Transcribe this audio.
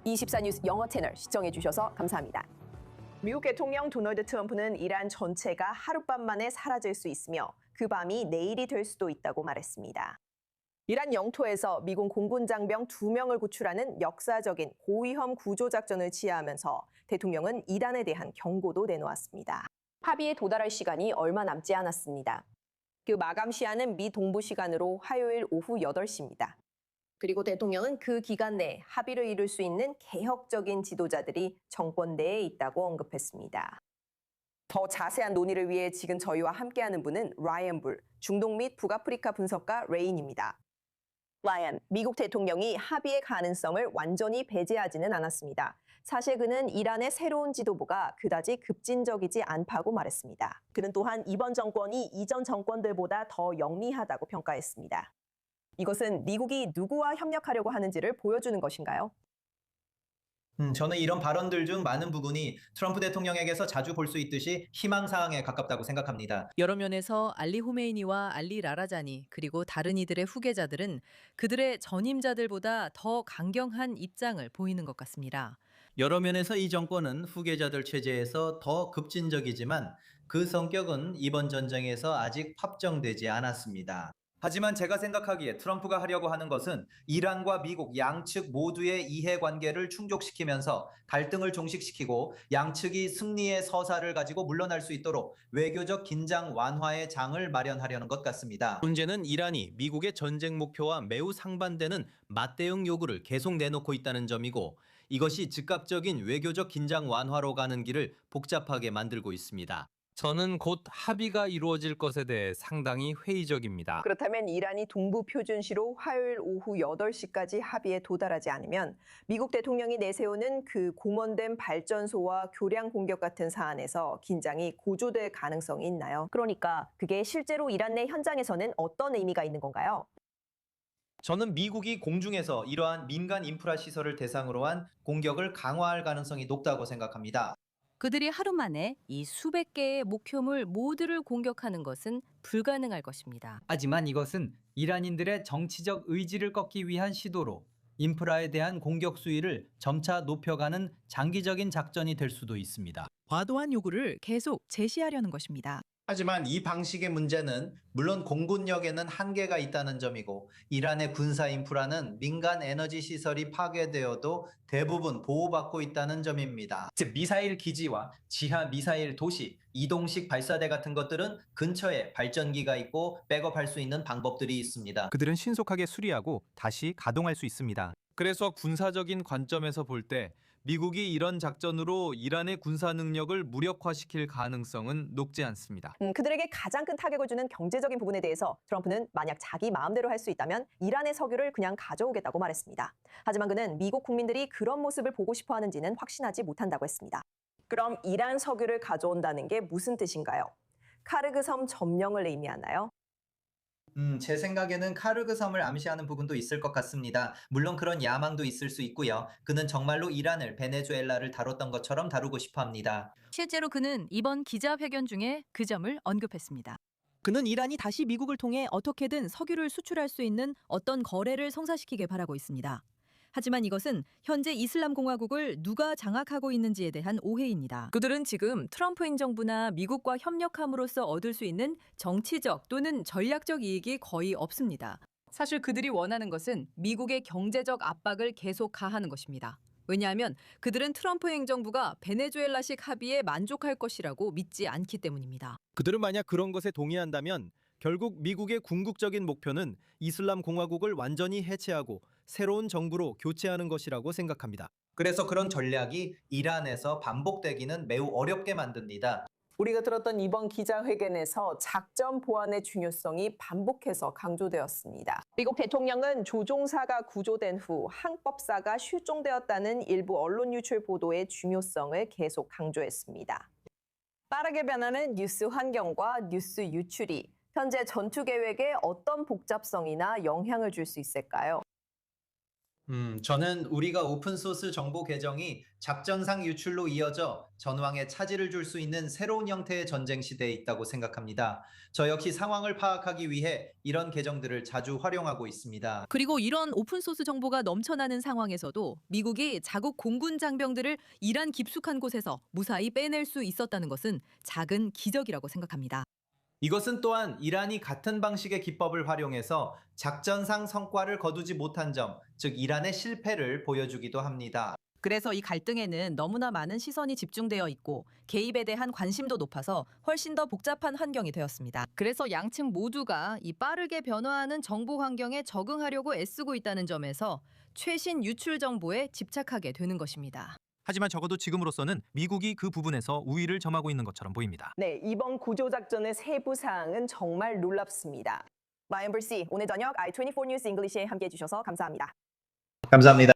24 뉴스 영어 채널 시청해주셔서 감사합니다. 미국 대통령 도널드 트럼프는 이란 전체가 하룻밤 만에 사라질 수 있으며 그 밤이 내일이 될 수도 있다고 말했습니다. 이란 영토에서 미군 공군 장병 2명을 구출하는 역사적인 고위험 구조작전을 지휘하면서 대통령은 이란에 대한 경고도 내놓았습니다. 합의에 도달할 시간이 얼마 남지 않았습니다. 그 마감 시한은 미 동부 시간으로 화요일 오후 8시입니다. 그리고 대통령은 그 기간 내에 합의를 이룰 수 있는 개혁적인 지도자들이 정권 내에 있다고 언급했습니다. 더 자세한 논의를 위해 지금 저희와 함께하는 분은 라이언 불, 중동 및 북아프리카 분석가 레인입니다. 라이언, 미국 대통령이 합의의 가능성을 완전히 배제하지는 않았습니다. 사실 그는 이란의 새로운 지도부가 그다지 급진적이지 않다고 말했습니다. 그는 또한 이번 정권이 이전 정권들보다 더 영리하다고 평가했습니다. 이것은 미국이 누구와 협력하려고 하는지를 보여주는 것인가요? 저는 이런 발언들 중 많은 부분이 트럼프 대통령에게서 자주 볼 수 있듯이 희망사항에 가깝다고 생각합니다. 여러 면에서 알리 호메이니와 알리 라라자니 그리고 다른 이들의 후계자들은 그들의 전임자들보다 더 강경한 입장을 보이는 것 같습니다. 여러 면에서 이 정권은 후계자들 체제에서 더 급진적이지만 그 성격은 이번 전쟁에서 아직 확정되지 않았습니다. 하지만 제가 생각하기에 트럼프가 하려고 하는 것은 이란과 미국 양측 모두의 이해관계를 충족시키면서 갈등을 종식시키고 양측이 승리의 서사를 가지고 물러날 수 있도록 외교적 긴장 완화의 장을 마련하려는 것 같습니다. 문제는 이란이 미국의 전쟁 목표와 매우 상반되는 맞대응 요구를 계속 내놓고 있다는 점이고 이것이 즉각적인 외교적 긴장 완화로 가는 길을 복잡하게 만들고 있습니다. 저는 곧 합의가 이루어질 것에 대해 상당히 회의적입니다. 그렇다면 이란이 동부 표준시로 화요일 오후 8시까지 합의에 도달하지 않으면 미국 대통령이 내세우는 그 공원된 발전소와 교량 공격 같은 사안에서 긴장이 고조될 가능성이 있나요? 그러니까 그게 실제로 이란 내 현장에서는 어떤 의미가 있는 건가요? 저는 미국이 공중에서 이러한 민간 인프라 시설을 대상으로 한 공격을 강화할 가능성이 높다고 생각합니다. 그들이 하루 만에 이 수백 개의 목표물 모두를 공격하는 것은 불가능할 것입니다. 하지만 이것은 이란인들의 정치적 의지를 꺾기 위한 시도로 인프라에 대한 공격 수위를 점차 높여가는 장기적인 작전이 될 수도 있습니다. 과도한 요구를 계속 제시하려는 것입니다. 하지만 이 방식의 문제는 물론 공군력에는 한계가 있다는 점이고 이란의 군사 인프라는 민간 에너지 시설이 파괴되어도 대부분 보호받고 있다는 점입니다. 즉 미사일 기지와 지하 미사일 도시, 이동식 발사대 같은 것들은 근처에 발전기가 있고 백업할 수 있는 방법들이 있습니다. 그들은 신속하게 수리하고 다시 가동할 수 있습니다. 그래서 군사적인 관점에서 볼 때 미국이 이런 작전으로 이란의 군사 능력을 무력화시킬 가능성은 높지 않습니다. 그들에게 가장 큰 타격을 주는 경제적인 부분에 대해서 트럼프는 만약 자기 마음대로 할 수 있다면 이란의 석유를 그냥 가져오겠다고 말했습니다. 하지만 그는 미국 국민들이 그런 모습을 보고 싶어 하는지는 확신하지 못한다고 했습니다. 그럼 이란 석유를 가져온다는 게 무슨 뜻인가요? 카르그 섬 점령을 의미하나요? 제 생각에는 카르그 섬을 암시하는 부분도 있을 것 같습니다. 물론 그런 야망도 있을 수 있고요. 그는 정말로 이란을 베네수엘라를 다뤘던 것처럼 다루고 싶어 합니다. 실제로 그는 이번 기자회견 중에 그 점을 언급했습니다. 그는 이란이 다시 미국을 통해 어떻게든 석유를 수출할 수 있는 어떤 거래를 성사시키길 바라고 있습니다. 하지만 이것은 현재 이슬람 공화국을 누가 장악하고 있는지에 대한 오해입니다. 그들은 지금 트럼프 행정부나 미국과 협력함으로써 얻을 수 있는 정치적 또는 전략적 이익이 거의 없습니다. 사실 그들이 원하는 것은 미국의 경제적 압박을 계속 가하는 것입니다. 왜냐하면 그들은 트럼프 행정부가 베네수엘라식 합의에 만족할 것이라고 믿지 않기 때문입니다. 그들은 만약 그런 것에 동의한다면 결국 미국의 궁극적인 목표는 이슬람 공화국을 완전히 해체하고 새로운 정부로 교체하는 것이라고 생각합니다. 그래서 그런 전략이 이란에서 반복되기는 매우 어렵게 만듭니다. 우리가 들었던 이번 기자회견에서 작전 보완의 중요성이 반복해서 강조되었습니다. 미국 대통령은 조종사가 구조된 후 항법사가 실종되었다는 일부 언론 유출 보도의 중요성을 계속 강조했습니다. 빠르게 변하는 뉴스 환경과 뉴스 유출이 현재 전투 계획에 어떤 복잡성이나 영향을 줄 수 있을까요? 저는 우리가 오픈소스 정보 계정이 작전상 유출로 이어져 전황에 차질을 줄 수 있는 새로운 형태의 전쟁 시대에 있다고 생각합니다. 저 역시 상황을 파악하기 위해 이런 계정들을 자주 활용하고 있습니다. 그리고 이런 오픈소스 정보가 넘쳐나는 상황에서도 미국이 자국 공군 장병들을 이란 깊숙한 곳에서 무사히 빼낼 수 있었다는 것은 작은 기적이라고 생각합니다. 이것은 또한 이란이 같은 방식의 기법을 활용해서 작전상 성과를 거두지 못한 점, 즉 이란의 실패를 보여주기도 합니다. 그래서 이 갈등에는 너무나 많은 시선이 집중되어 있고 개입에 대한 관심도 높아서 훨씬 더 복잡한 환경이 되었습니다. 그래서 양측 모두가 이 빠르게 변화하는 정보 환경에 적응하려고 애쓰고 있다는 점에서 최신 유출 정보에 집착하게 되는 것입니다. 하지만 적어도 지금으로서는 미국이 그 부분에서 우위를 점하고 있는 것처럼 보입니다. 네, 이번 구조작전의 세부 사항은 정말 놀랍습니다. 라이언 불씨, 오늘 저녁 i24 뉴스 잉글리시에 함께해 주셔서 감사합니다. 감사합니다.